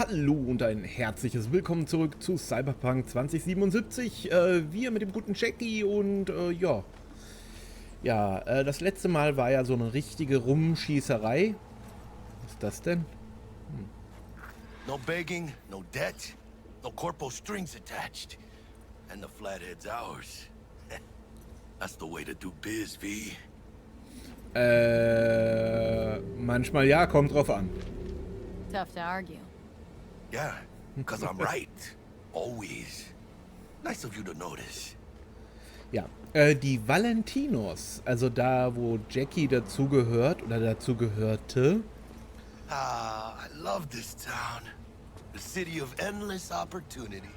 Hallo und ein herzliches Willkommen zurück zu Cyberpunk 2077. Wir mit dem guten Jackie und das letzte Mal war ja so eine richtige Rumschießerei. Was ist das denn? No begging, no debt, no corpo strings attached. And the flathead's ours. That's the way to do biz, V. Manchmal ja, kommt drauf an. Tough to argue. Yeah, because I'm right. Always. Nice of you to notice. Ja, die Valentinos, also da, wo Jackie dazugehört oder dazugehörte. Ah, I love this town. The city of endless opportunity.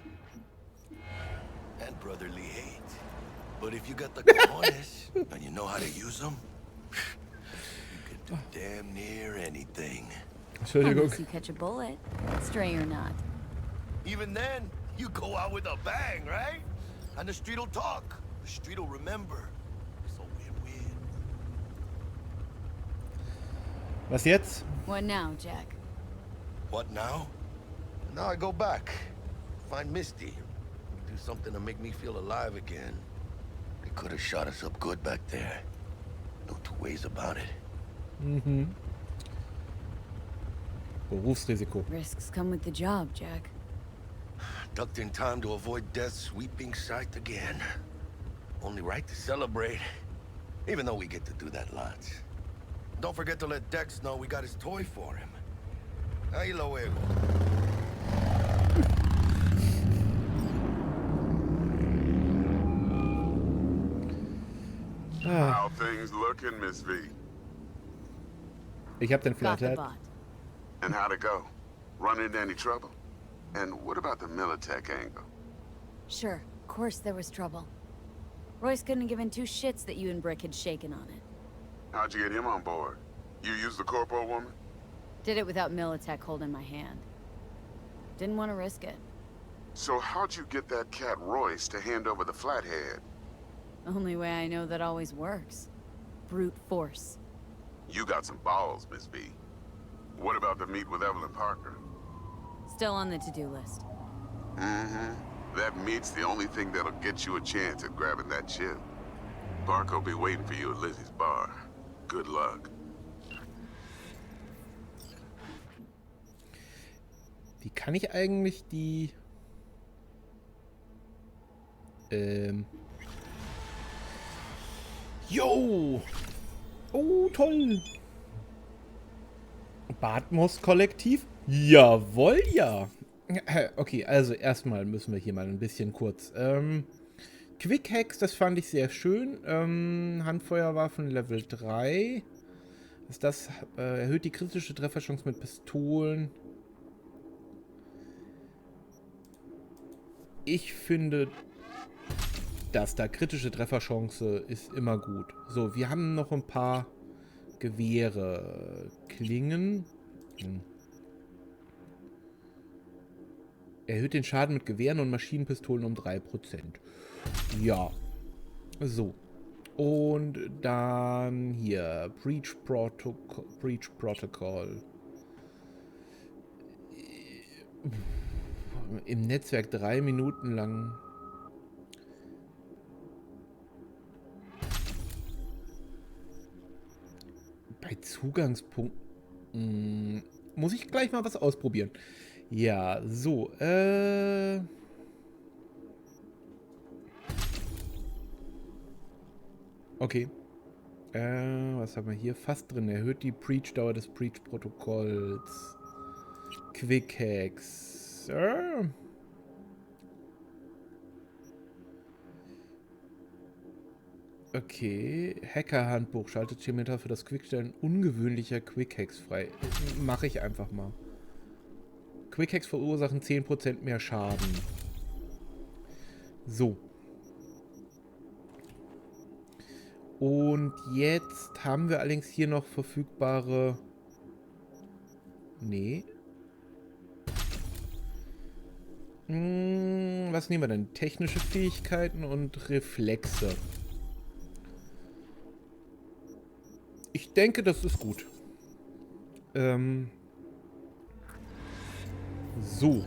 And brotherly hate. But if you got the cojones and you know how to use them, you can do damn near anything. Entschuldigung. Unless you catch a bullet, stray or not. Even then, you go out with a bang, right? And the street'll talk. The street'll remember. It's a win-win. Was jetzt? What now, Jack? What now? Now I go back. Find Misty. Do something to make me feel alive again. They could have shot us up good back there. No two ways about it. Mhm. Berufsrisiko. Risks come with the job, Jack. Ducked in time to avoid death's sweeping sight again. Only right to celebrate. Even though we get to do that lots. Don't forget to let Dex know we got his toy for him. Ahí luego. How things looking, Miss V? Ich hab den Got the Flathead. bot. And how'd it go? Run into any trouble? And what about the Militech angle? Sure, of course there was trouble. Royce couldn't have given two shits that you and Brick had shaken on it. How'd you get him on board? You used the corpo woman? Did it without Militech holding my hand. Didn't want to risk it. So how'd you get that cat Royce to hand over the Flathead? Only way I know that always works. Brute force. You got some balls, Miss V. What about the meet with Evelyn Parker? Still on the to-do list. Mm-hmm. That meet's the only thing that'll get you a chance at grabbing that chip. Parker'll be waiting for you at Lizzie's bar. Good luck. Wie kann ich eigentlich die... Jo! Oh, toll! Badmus-Kollektiv? Jawohl, ja! Okay, also erstmal müssen wir hier mal ein bisschen kurz. Quick Hacks, das fand ich sehr schön. Handfeuerwaffen Level 3. Das erhöht die kritische Trefferchance mit Pistolen. Ich finde, dass da kritische Trefferchance ist immer gut. So, wir haben noch ein paar Gewehre. Klingen. Erhöht den Schaden mit Gewehren und Maschinenpistolen um 3%. Ja. So. Und dann hier. Breach Protocol. Im Netzwerk 3 Minuten lang. Bei Zugangspunkten muss ich gleich mal was ausprobieren. Ja, so, okay. Was haben wir hier? Fast drin. Erhöht die Breach-Dauer des Breach-Protokolls. Quick Hacks. Okay. Hacker-Handbuch. Schaltet hiermit für das Quickstellen ungewöhnlicher Quick-Hacks frei. Mache ich einfach mal. Quick-Hacks verursachen 10% mehr Schaden. So. Und jetzt haben wir allerdings hier noch verfügbare... Nee. Was nehmen wir denn? Technische Fähigkeiten und Reflexe. Ich denke, das ist gut. So.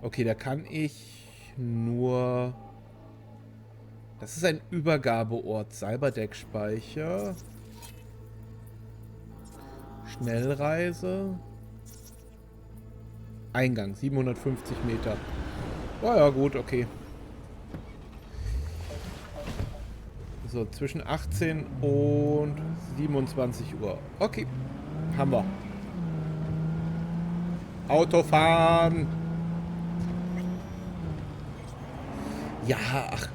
Okay, da kann ich nur... Das ist ein Übergabeort. Cyberdeck-Speicher. Schnellreise. Eingang, 750 Meter. Oh ja, gut, okay. So, zwischen 18 und 27 Uhr. Okay, haben wir. Autofahren. Ja, ach.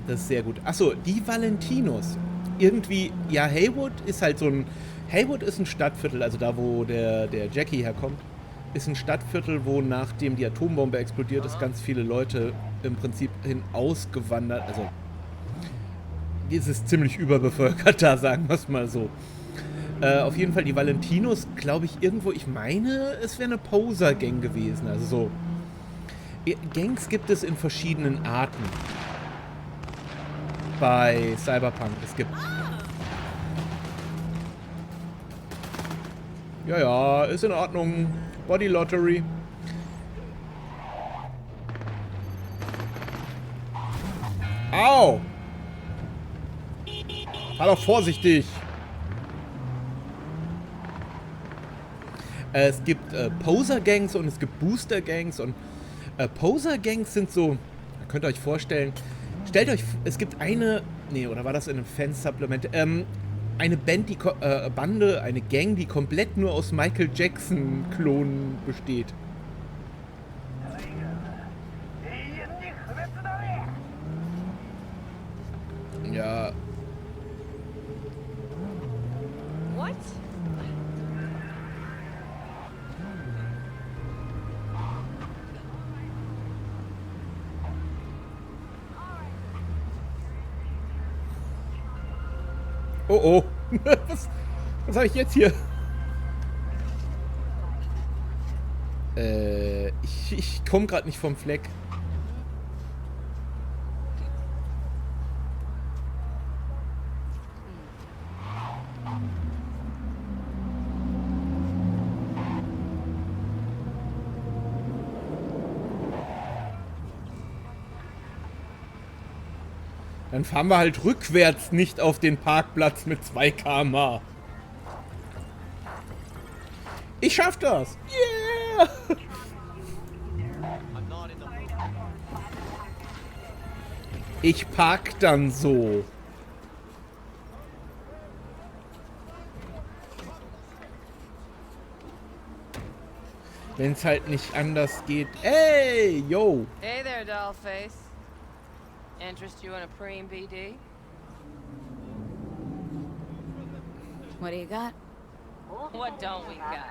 Das ist sehr gut. Achso, die Valentinos. Irgendwie, ja, Haywood ist halt so ein... Haywood ist ein Stadtviertel, also da, wo der Jackie herkommt, ist ein Stadtviertel, wo nachdem die Atombombe explodiert ist, ganz viele Leute im Prinzip hin ausgewandert. Also, es ist ziemlich überbevölkert da, sagen wir es mal so. Auf jeden Fall die Valentinos, glaube ich, irgendwo, ich meine, es wäre eine Poser-Gang gewesen. Also so, Gangs gibt es in verschiedenen Arten. Bei Cyberpunk. Es gibt... Ja, ja, ist in Ordnung. Body Lottery. Au! Fahr doch vorsichtig. Es gibt Poser-Gangs und es gibt Booster-Gangs. Und Poser-Gangs sind so... Ihr könnt euch vorstellen... Stellt euch... Es gibt eine... Nee, oder war das in einem Fan-Supplement? Eine Band, Bande, eine Gang, die komplett nur aus Michael Jackson-Klonen besteht. Ja. What? Oh oh. Was habe ich jetzt hier? Ich komme gerade nicht vom Fleck. Dann fahren wir halt rückwärts, nicht auf den Parkplatz mit 2 km/h. Ich schaff das! Yeah! Ich park dann so. Wenn es halt nicht anders geht. Ey, yo! Hey there, dollface. Interest you in a preem BD? What do you got? What don't we got?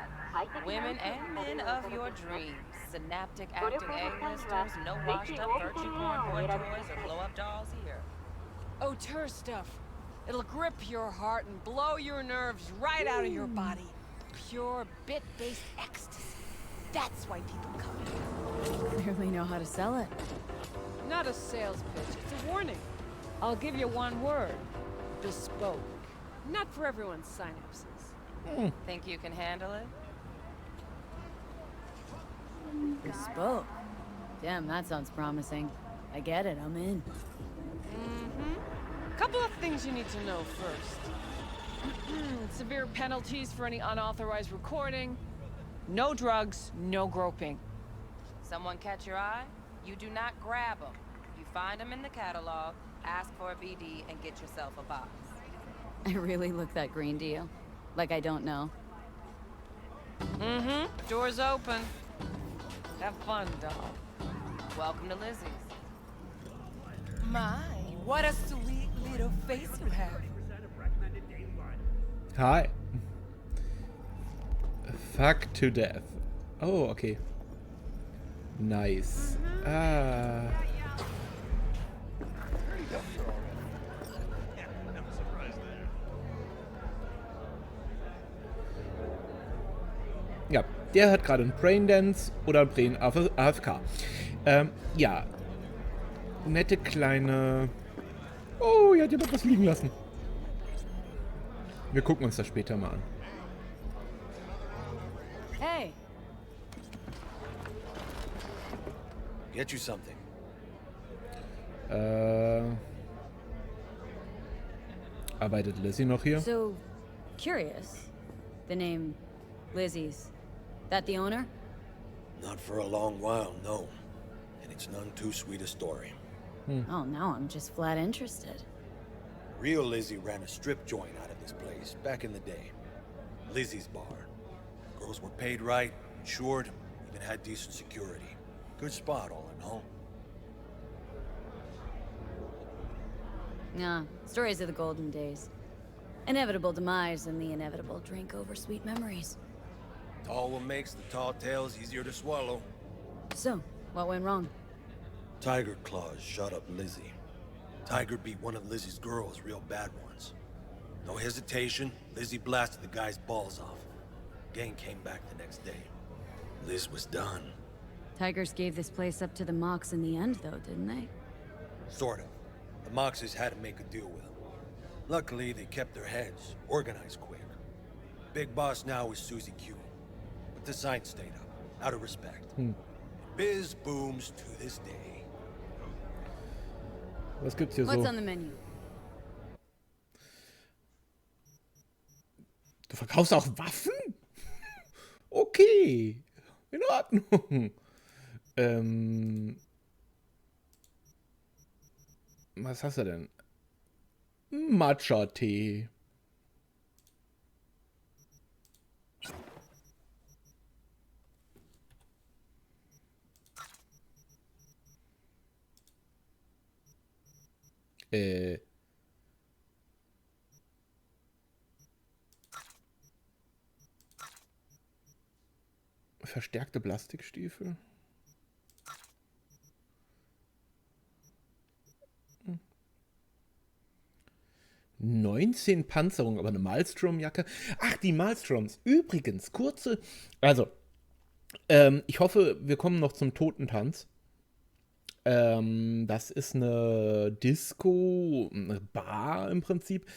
Women and men of your dreams. Synaptic acting A-listers, no washed up virtue porn boy toys or blow up dolls here. Auteur stuff. It'll grip your heart and blow your nerves right out of your body. Pure bit-based ecstasy. That's why people come here. Clearly know how to sell it. Not a sales pitch, it's a warning. I'll give you one word. Bespoke. Not for everyone's synapses. Think you can handle it? Bespoke. Damn, that sounds promising. I get it, I'm in. Couple of things you need to know first. Severe penalties for any unauthorized recording. No drugs, no groping. Someone catch your eye? You do not grab them. You find them in the catalog, ask for a BD, and get yourself a box. I really look that green deal. Like I don't know. Door's open. Have fun, doll. Welcome to Lizzie's. My, what a sweet little face you have. Hi. Fuck to death. Oh, okay. Nice. Ah. Ja, der hat gerade einen Braindance oder einen Brain AFK. Ja. Nette kleine... Oh, hier hat jemand was liegen lassen. Wir gucken uns das später mal an. Hey, Get you something. Arbeitet Lizzie noch hier? so curious. The name Lizzie's. That the owner? Not for a long while, no. And it's none too sweet a story. Oh, now I'm just flat interested. Real Lizzie ran a strip joint out of this place back in the day. Lizzie's bar. Girls were paid right, insured, even had decent security. Good spot, all in all. Nah, stories of the golden days. Inevitable demise and the inevitable drink over sweet memories. Tall what makes the tall tales easier to swallow. So, what went wrong? Tiger Claws shot up Lizzie. Tiger beat one of Lizzie's girls, real bad ones. No hesitation, Lizzie blasted the guy's balls off. Gang came back the next day. Liz was done. Tigers gave this place up to the Mox in the end, though, didn't they? Sort of. The Moxes had to make a deal with them. Luckily, they kept their heads, organized quick. Big boss now is Susie Q. But the sign stayed up, out of respect. Biz booms to this day. Was gibt's hier What's so? on the menu? Du verkaufst auch Waffen? Okay. In Ordnung. Was hast du denn? Matcha-Tee. Verstärkte Plastikstiefel. 19 Panzerung, aber eine Maelstrom-Jacke. Ach, die Maelstroms. Übrigens, kurze... Also, ich hoffe, wir kommen noch zum Totentanz. Das ist eine Disco, eine Bar im Prinzip.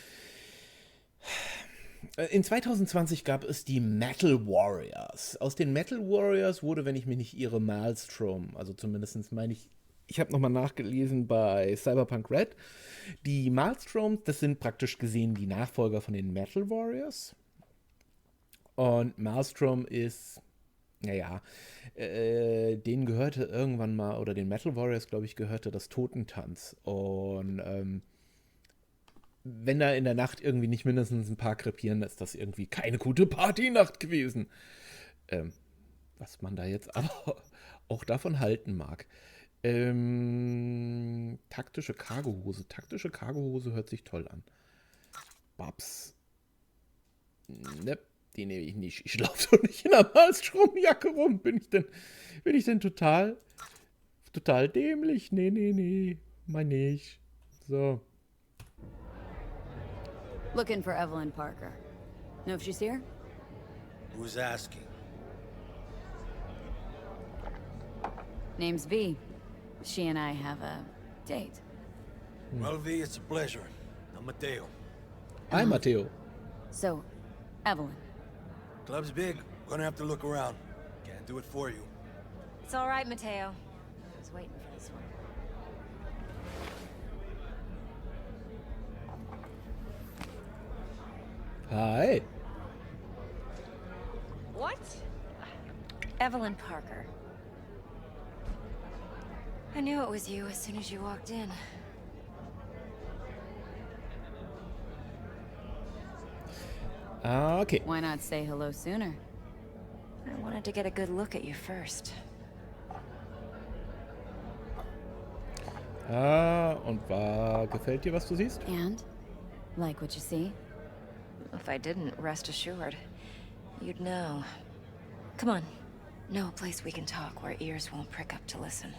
In 2020 gab es die Metal Warriors. Aus den Metal Warriors wurde, wenn ich mich nicht irre, Maelstrom. Also zumindest meine ich habe nochmal nachgelesen bei Cyberpunk RED. Die Maelstroms, das sind praktisch gesehen die Nachfolger von den Metal Warriors. Und Maelstrom ist, naja, denen gehörte irgendwann mal, oder den Metal Warriors, glaube ich, gehörte das Totentanz. Und wenn da in der Nacht irgendwie nicht mindestens ein paar krepieren, ist das irgendwie keine gute Partynacht gewesen. Was man da jetzt aber auch davon halten mag. Taktische Cargohose. Taktische Cargohose hört sich toll an. Babs. Ne, die nehme ich nicht. Ich laufe doch nicht in einer Maelstromjacke rum. Bin ich denn total dämlich? Nee. Mein nicht. So. Looking for Evelyn Parker. Know if she's here? Who's asking? Name's V. She and I have a date. Well, V, it's a pleasure. I'm Mateo. Hi, Matteo. So, Evelyn. Club's big. Gonna have to look around. Can't do it for you. It's all right, Mateo. I was waiting for this one. Hi. What? Evelyn Parker. I knew it was you as soon as you walked in. Okay. Why not say hello sooner? I wanted to get a good look at you first. Und gefällt dir, was du siehst? And? Like what you see? If I didn't, rest assured, you'd know. Come on. Know a place we can talk where ears won't prick up to listen.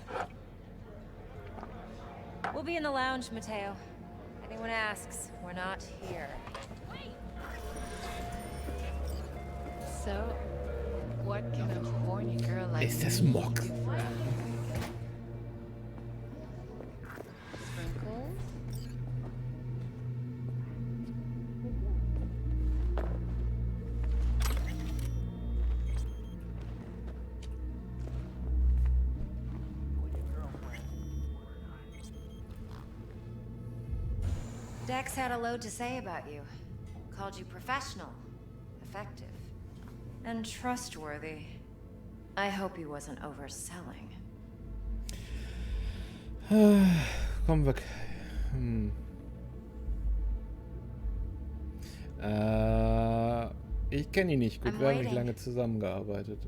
We'll be in the lounge, Mateo. If anyone asks, we're not here. So, what can a horny girl like Ist das Mock? sprinkles? Dex had a load to say about you. Called you professional, effective, and trustworthy. I hope he wasn't overselling. Kommen wir. Ich kenne ihn nicht gut. Wir haben nicht lange zusammengearbeitet.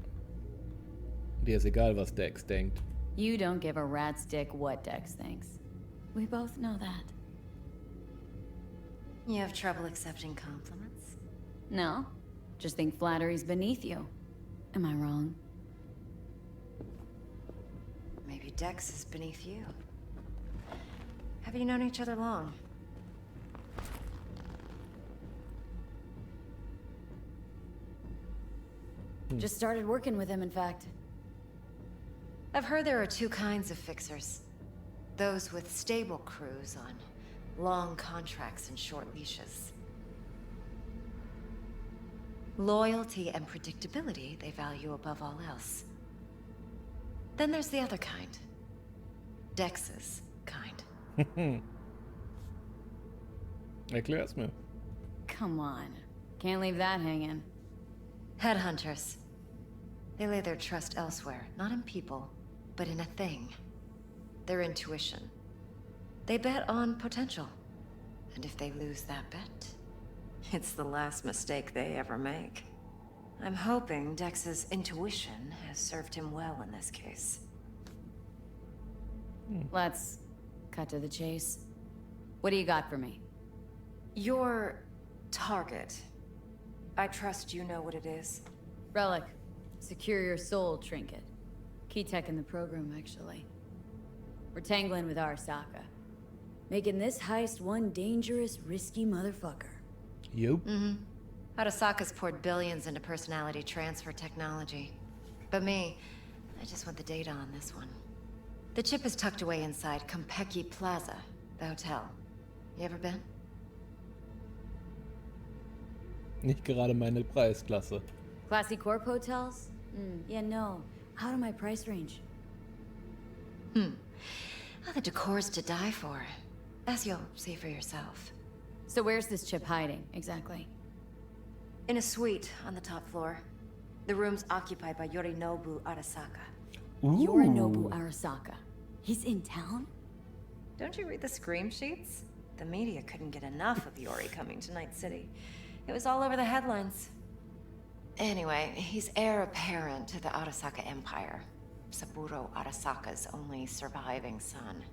Dir ist egal, was Dex denkt. You don't give a rat's dick what Dex thinks. We both know that. You have trouble accepting compliments? No, just think flattery's beneath you. Am I wrong? Maybe Dex is beneath you. Have you known each other long? Just started working with him, in fact. I've heard there are two kinds of fixers. Those with stable crews on long contracts and short leashes. Loyalty and predictability they value above all else. Then there's the other kind. Dex's kind. Erklär's mir. Come on. Can't leave that hanging. Headhunters. They lay their trust elsewhere, not in people, but in a thing. Their intuition. They bet on potential. And if they lose that bet, it's the last mistake they ever make. I'm hoping Dex's intuition has served him well in this case. Let's cut to the chase. What do you got for me? Your target. I trust you know what it is. Relic. Secure your soul trinket. Key tech in the program, actually. We're tangling with Arasaka. Making this heist one dangerous, risky motherfucker. Yup. Arasaka's poured billions into personality transfer technology. But me, I just want the data on this one. The chip is tucked away inside Konpeki Plaza, the hotel. You ever been? Nicht gerade meine Preisklasse. Classy corp hotels? Yeah, no. Out of my price range. Oh, the decor's to die for. As you'll see for yourself. So where's this chip hiding, exactly? In a suite on the top floor. The room's occupied by Yorinobu Arasaka. Yorinobu Arasaka. He's in town? Don't you read the scream sheets? The media couldn't get enough of Yori coming to Night City. It was all over the headlines. Anyway, he's heir apparent to the Arasaka Empire. Saburo Arasaka's only surviving son.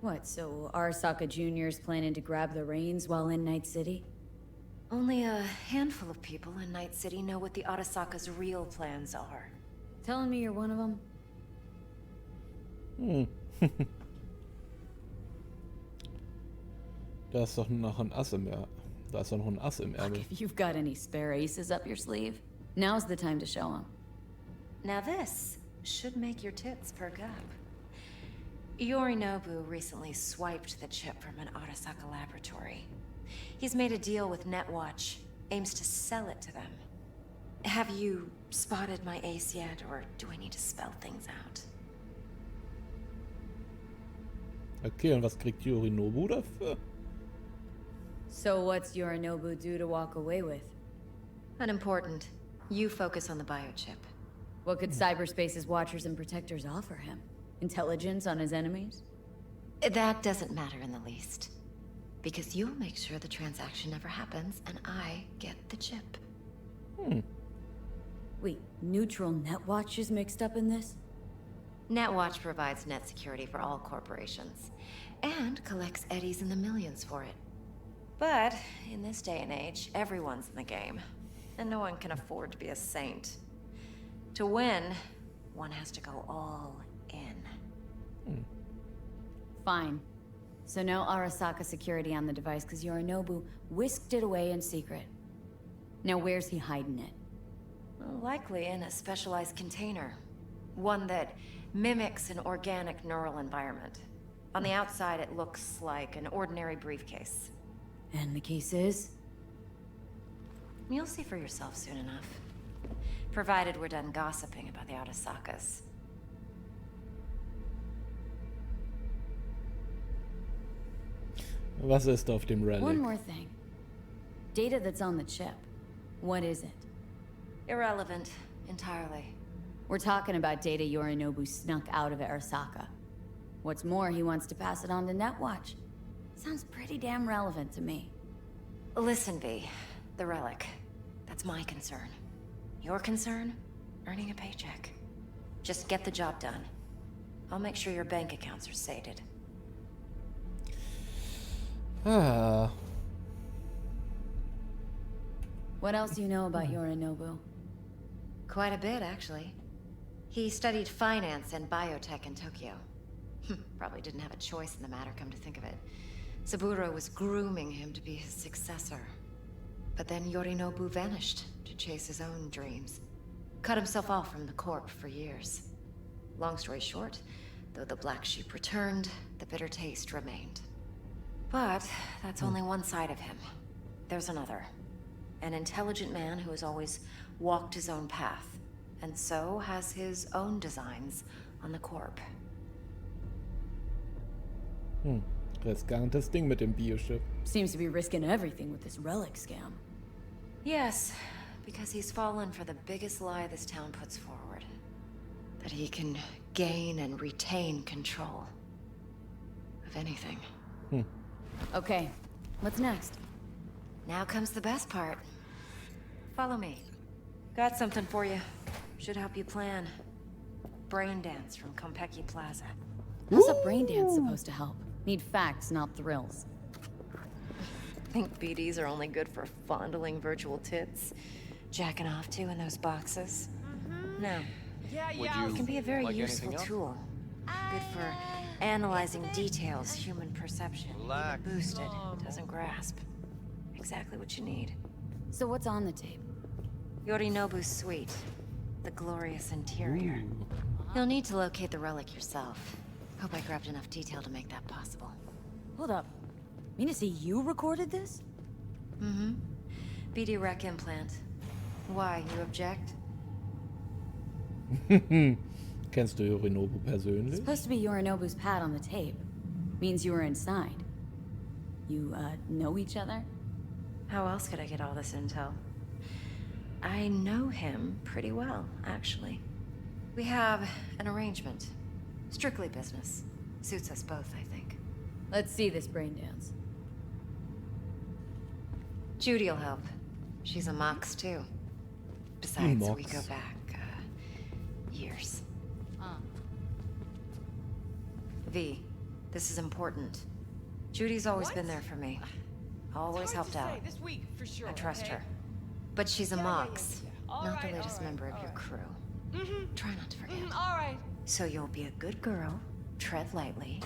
What, so Arasaka Jr.'s planning to grab the reins while in Night City? Only a handful of people in Night City know what the Arasaka's real plans are. Telling me you're one of them? Da ist doch noch ein Ass im Ärmel. Da ist doch noch ein Ass im Ärmel. If you've got any spare aces up your sleeve, now's the time to show them. Now this should make your tits perk up. Yorinobu recently swiped the chip from an Arasaka laboratory. He's made a deal with Netwatch, aims to sell it to them. Have you spotted my ace yet, or do I need to spell things out? Okay, und was kriegt Yorinobu dafür? So what's Yorinobu due to walk away with? Unimportant. You focus on the biochip. What could cyberspace's watchers and protectors offer him? Intelligence on his enemies? That doesn't matter in the least. Because you'll make sure the transaction never happens, and I get the chip. Wait, neutral Netwatch is mixed up in this? Netwatch provides net security for all corporations, and collects eddies in the millions for it. But, in this day and age, everyone's in the game, and no one can afford to be a saint. To win, one has to go all in. Fine. So no Arasaka security on the device because Yorinobu whisked it away in secret. Now where's he hiding it? Well, likely in a specialized container. One that mimics an organic neural environment. On the outside, it looks like an ordinary briefcase. And the case is? You'll see for yourself soon enough. Provided we're done gossiping about the Arasakas. Was ist auf dem Relic? One more thing. Data that's on the chip. What is it? Irrelevant. Entirely. We're talking about data Yorinobu snuck out of Arasaka. What's more, he wants to pass it on to Netwatch. Sounds pretty damn relevant to me. Listen, V. The relic. That's my concern. Your concern? Earning a paycheck. Just get the job done. I'll make sure your bank accounts are sated. Ah. What else do you know about Yorinobu? Quite a bit, actually. He studied finance and biotech in Tokyo. Probably didn't have a choice in the matter, come to think of it. Saburo was grooming him to be his successor. But then Yorinobu vanished to chase his own dreams. Cut himself off from the Corp for years. Long story short, though the black sheep returned, the bitter taste remained. But that's only one side of him. There's another. An intelligent man who has always walked his own path, and so has his own designs on the Corp. Riskantes Ding mit dem Biochip. Seems to be risking everything with this relic scam. Yes, because he's fallen for the biggest lie this town puts forward. That he can gain and retain control of anything. Okay, what's next? Now comes the best part. Follow me. Got something for you. Should help you plan. Braindance from Konpeki Plaza. How's a Braindance supposed to help? Need facts, not thrills. Think BDs are only good for fondling virtual tits? Jacking off to in those boxes? No. It can be a very useful tool. Good for analyzing details human perception. Boosted, doesn't grasp. Exactly what you need. So what's on the tape? Yorinobu's suite. The glorious interior. You'll need to locate the relic yourself. Hope I grabbed enough detail to make that possible. Hold up. Mean to say you recorded this? BD rec implant. Why, you object? Kennst du Yorinobu persönlich? Supposed to be Yorinobu's pad on the tape. Means you were inside. You, know each other? How else could I get all this intel? I know him pretty well, actually. We have an arrangement. Strictly business. Suits us both, I think. Let's see this Braindance. Judy'll help. She's a Mox, too. Besides, we go back, years. V, this is important. Judy's always been there for me. Always helped out. This week, for sure, I trust her. But she's a Mox, not the latest member of your crew. Try not to forget. All right. So you'll be a good girl, tread lightly,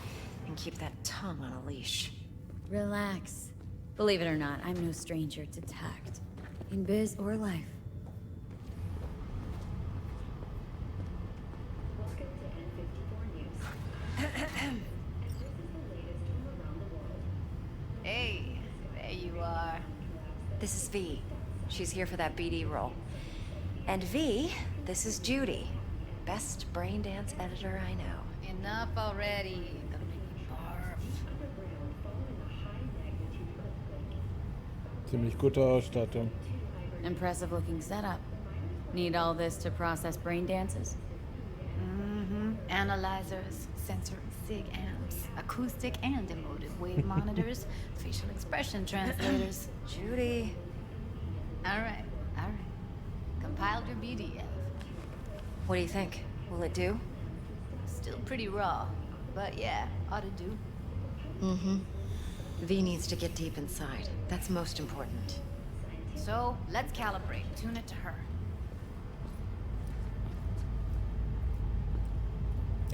and keep that tongue on a leash. Relax. Believe it or not, I'm no stranger to tact. In biz or life. Hey, there you are. This is V. She's here for that BD role. And V, this is Judi. Best Braindance editor I know. Enough already. Gonna make me barf. Ziemlich gute Ausstattung. Impressive looking setup. Need all this to process Braindances? Analyzers, sensor sig amps, acoustic and emotive wave monitors, facial expression translators. Judi. All right. Compiled your BDF. What do you think? Will it do? Still pretty raw, but yeah, ought to do. V needs to get deep inside. That's most important. So, let's calibrate, tune it to her.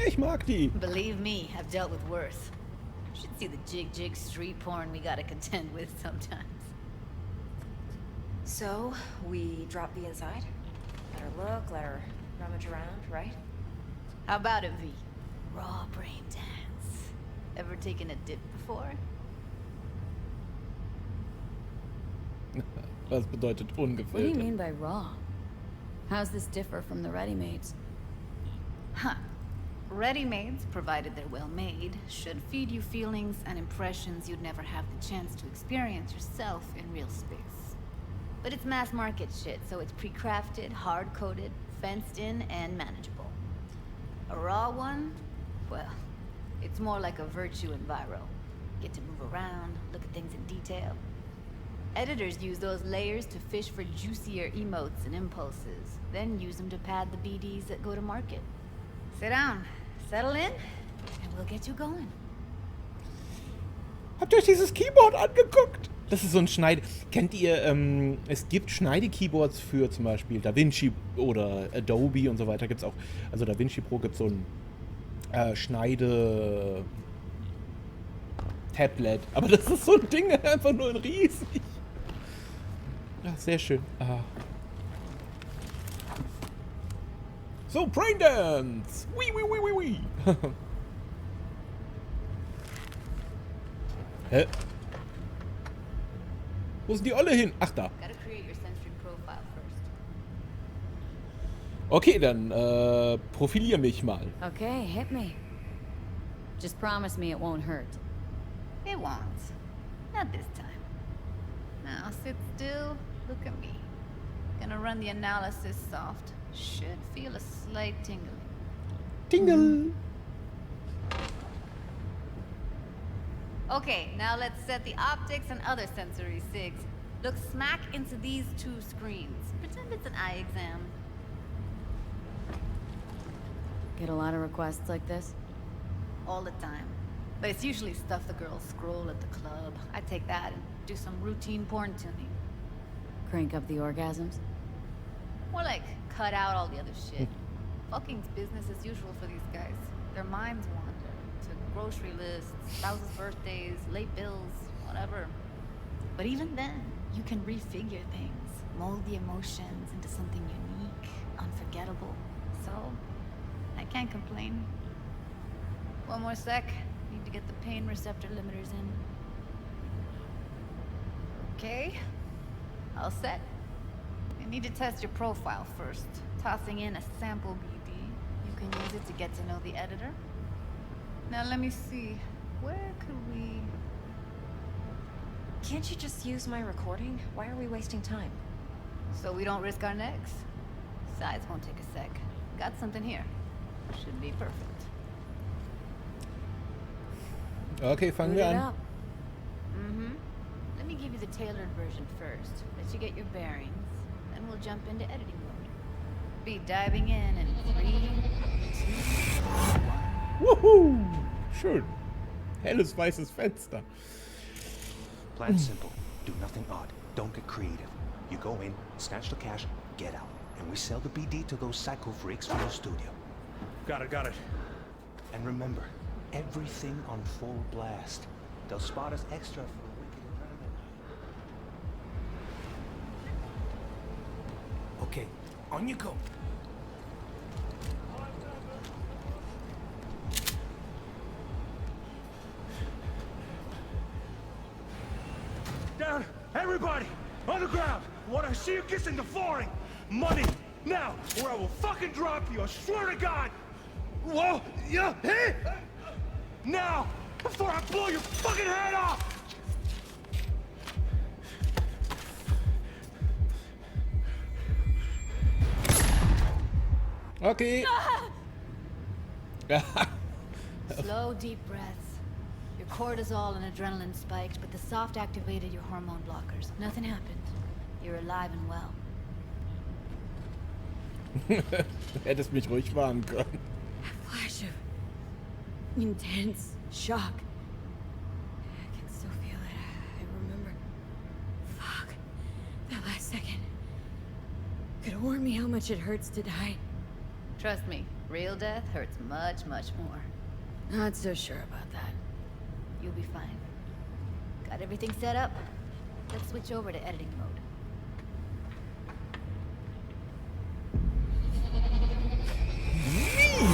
Ich mag die. Believe me, I've dealt with worse. Should see the jig street porn we gotta contend with sometimes. So, we drop V inside? Let her look, let her rummage around, right? How about it, V? Raw brain dance. Ever taken a dip before? Was bedeutet What do you ungefiltert? mean by raw? How's this differ from the ready-mades? Huh. Ready-mades, provided they're well made, should feed you feelings and impressions you'd never have the chance to experience yourself in real space. But it's mass market shit, so it's pre-crafted, hard-coded, fenced in, and manageable. A raw one? Well, it's more like a virtue enviro. Get to move around, look at things in detail. Editors use those layers to fish for juicier emotes and impulses, then use them to pad the BDs that go to market. Sit down, settle in, and we'll get you going. Habt ihr euch dieses Keyboard angeguckt? Das ist so ein Schneide... Kennt ihr, es gibt Schneide-Keyboards für zum Beispiel DaVinci oder Adobe und so weiter gibt's auch. Also DaVinci Pro gibt so ein Schneide-Tablet. Aber das ist so ein Ding, einfach nur ein riesig. Ja, sehr schön. Ah. So, Braindance! Wii, wii, wii, wii, wii! Hä? Wo sind die Olle hin? Ach, da. Okay, dann profilier mich mal. Okay, hit me. Just promise me it won't hurt. It won't. Not this time. Now sit still, look at me. Gonna run the analysis soft. Should feel a slight tingling. Tingle! Okay, now let's set the optics and other sensory sigs. Look smack into these two screens. Pretend it's an eye exam. Get a lot of requests like this? All the time. But it's usually stuff the girls scroll at the club. I take that and do some routine porn tuning. Crank up the orgasms? More like cut out all the other shit. Fucking's business as usual for these guys. Their minds wander to grocery lists, spouses' birthdays, late bills, whatever. But even then, you can refigure things, mold the emotions into something unique, unforgettable. So, I can't complain. One more sec. Need to get the pain receptor limiters in. Okay. All set. I need to test your profile first. Tossing in a sample BD. You can use it to get to know the editor. Now let me see. Where could we... Can't you just use my recording? Why are we wasting time? So we don't risk our necks? Size won't take a sec. Got something here. Should be perfect. Okay, fangen wir an. Let me give you the tailored version first. Let you get your bearings. Then we'll jump into editing mode. Be diving in 3, 2, 1. Wuhu! Schön. Helles weißes Fenster. Plan simple. Do nothing odd. Don't get creative. You go in, snatch the cash, get out. And we sell the BD to those psycho freaks from the studio. Got it. And remember, everything on full blast. They'll spot us extra for a wicked environment. Okay, on you go. Down, everybody, on the ground. Want to see you kissing the flooring. Money, now, or I will fucking drop you, I swear to God. Whoa, yeah, hey! Now, before I blow your fucking head off! Okay. Slow, deep breaths. Your cortisol and adrenaline spiked, but the soft activated your hormone blockers. Nothing happened. You're alive and well. Hättest mich ruhig warnen können. A flash of intense shock. I can still feel it. I remember. Fuck. That last second. Could warn me how much it hurts to die. Trust me, real death hurts much, much more. Not so sure about that. You'll be fine. Got everything set up? Let's switch over to editing mode.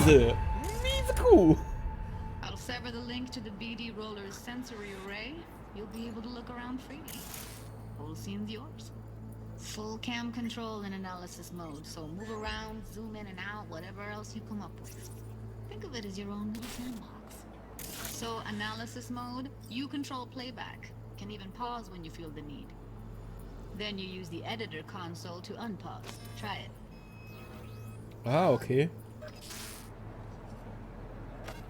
Miese Kuh. I'll sever the link to the BD Roller's sensory array. You'll be able to look around freely. Whole scene's yours. Full cam control in analysis mode, so move around, zoom in and out, whatever else you come up with. Think of it as your own little sandbox. So, analysis mode, you control playback. Can even pause when you feel the need. Then you use the editor console to unpause. Try it. Ah, okay.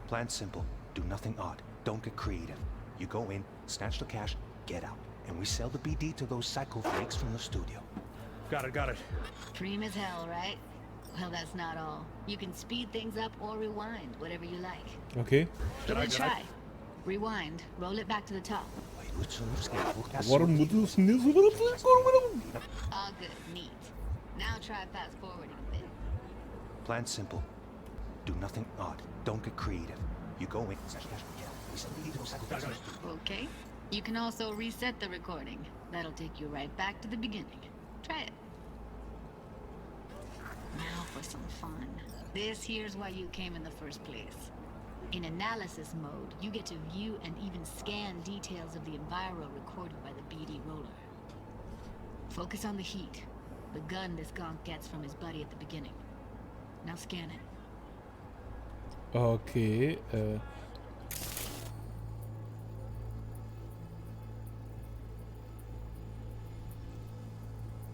Plan simple. Do nothing odd. Don't get creative. You go in, snatch the cash, get out. And we sell the BD to those psycho freaks from the studio. Got it. Dream as hell, right? Well, that's not all. You can speed things up or rewind, whatever you like. Okay. Give it a try. Rewind. Roll it back to the top. Warum muss es nicht so All good. Neat. Now try fast forwarding a bit. Plan simple. Do nothing odd. Don't get creative. You go in, snatch the cash, get out. We sell the BD to those psycho freaks from the studio. Okay. You can also reset the recording. That'll take you right back to the beginning. Try it. Now for some fun. This here's why you came in the first place. In analysis mode, you get to view and even scan details of the enviro recorded by the BD roller. Focus on the heat, the gun this gonk gets from his buddy at the beginning. Now scan it. Okay,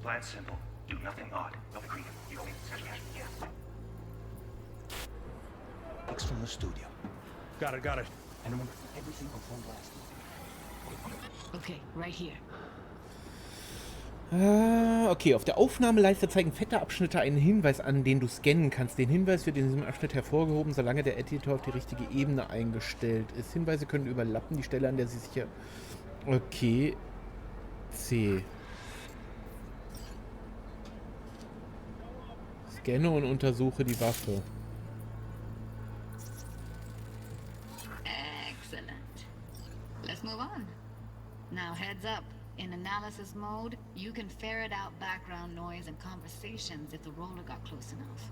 Plan simple. Do nothing odd. Don't be creative. You go in, snatch the cash, get out. Freaks from the studio. Got it. And remember, everything on phone blast. Okay, right here. Okay, auf der Aufnahmeleiste zeigen fette Abschnitte einen Hinweis an, den du scannen kannst. Den Hinweis wird in diesem Abschnitt hervorgehoben, solange der Editor auf die richtige Ebene eingestellt ist. Hinweise können überlappen, die Stelle, an der sie sich hier... Okay. C. Scanne und untersuche die Waffe. Excellent. Let's move on. Now heads up. In analysis mode, you can ferret out background noise and conversations if the roller got close enough.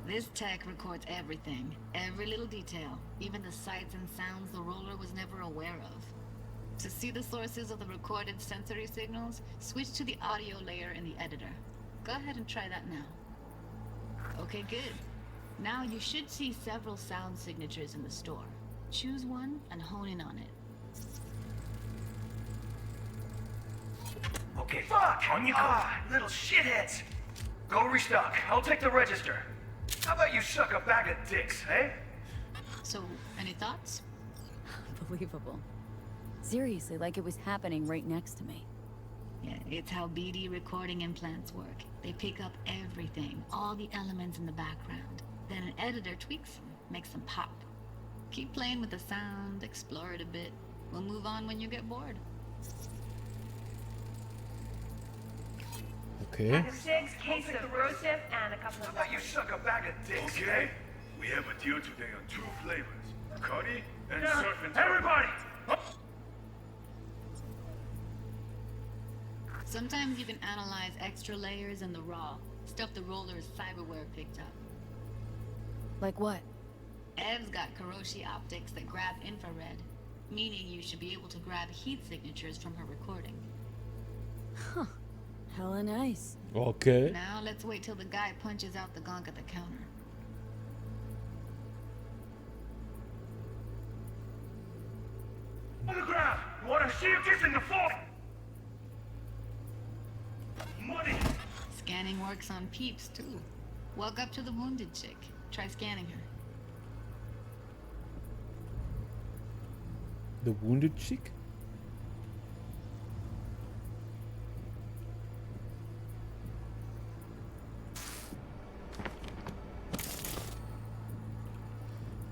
This tech records everything, every little detail, even the sights and sounds the roller was never aware of. To see the sources of the recorded sensory signals, switch to the audio layer in the editor. Go ahead and try that now. Okay, good. Now you should see several sound signatures in the store. Choose one and hone in on it. Okay, fuck! On you go! Little shitheads! Go restock. I'll take the register. How about you suck a bag of dicks, eh? So, any thoughts? Unbelievable. Seriously, like it was happening right next to me. Yeah, it's how BD recording implants work. They pick up everything, all the elements in the background. Then an editor tweaks them, makes them pop. Keep playing with the sound, explore it a bit. We'll move on when you get bored. Okay. 6 cases of roasted and a couple of... How about you suck a bag of dicks, okay? We have a deal today on 2 flavors. Cuddy and surf and everybody! Sometimes you can analyze extra layers in the raw, stuff the roller's cyberware picked up. Like what? Ev's got Karoshi optics that grab infrared, meaning you should be able to grab heat signatures from her recording. Huh. Hella nice. Okay. Now let's wait till the guy punches out the gonk at the counter. On the ground! You wanna see you kissing the floor? Money! Scanning works on peeps, too. Walk up to the wounded chick. Try scanning her. The wounded chick?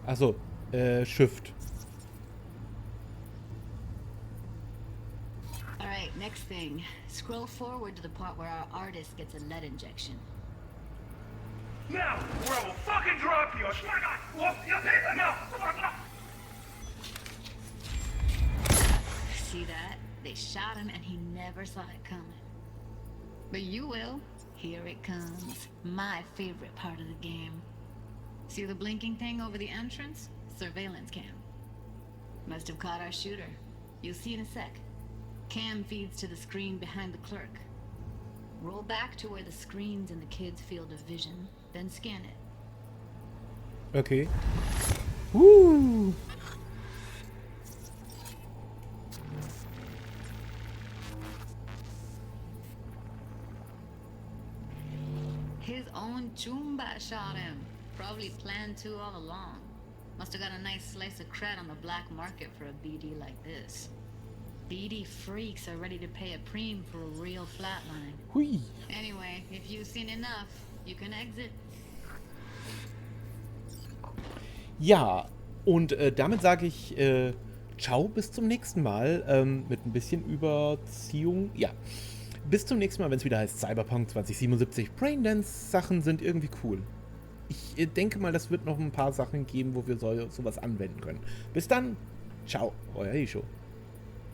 Achso, Shift. Alright, next thing. Scroll forward to the part where our artist gets a lead injection. Now, or I will fucking drop you! I swear to God! Whoop, you paper now! See that? They shot him and he never saw it coming. But you will. Here it comes. My favorite part of the game. See the blinking thing over the entrance? Surveillance cam. Must have caught our shooter. You'll see in a sec. Cam feeds to the screen behind the clerk. Roll back to where the screen's in the kid's field of vision, then scan it. Okay. His own Chumba shot him. Probably planned to all along. Must have got a nice slice of cred on the black market for a BD like this. BD freaks are ready to pay a preem for a real flatline. Hui. Anyway, if you've seen enough, you can exit. Ja, und damit sage ich ciao, bis zum nächsten Mal. Mit ein bisschen Überziehung. Ja, bis zum nächsten Mal, wenn es wieder heißt Cyberpunk 2077. Braindance-Sachen sind irgendwie cool. Ich denke mal, das wird noch ein paar Sachen geben, wo wir sowas anwenden können. Bis dann. Ciao, euer Hisho.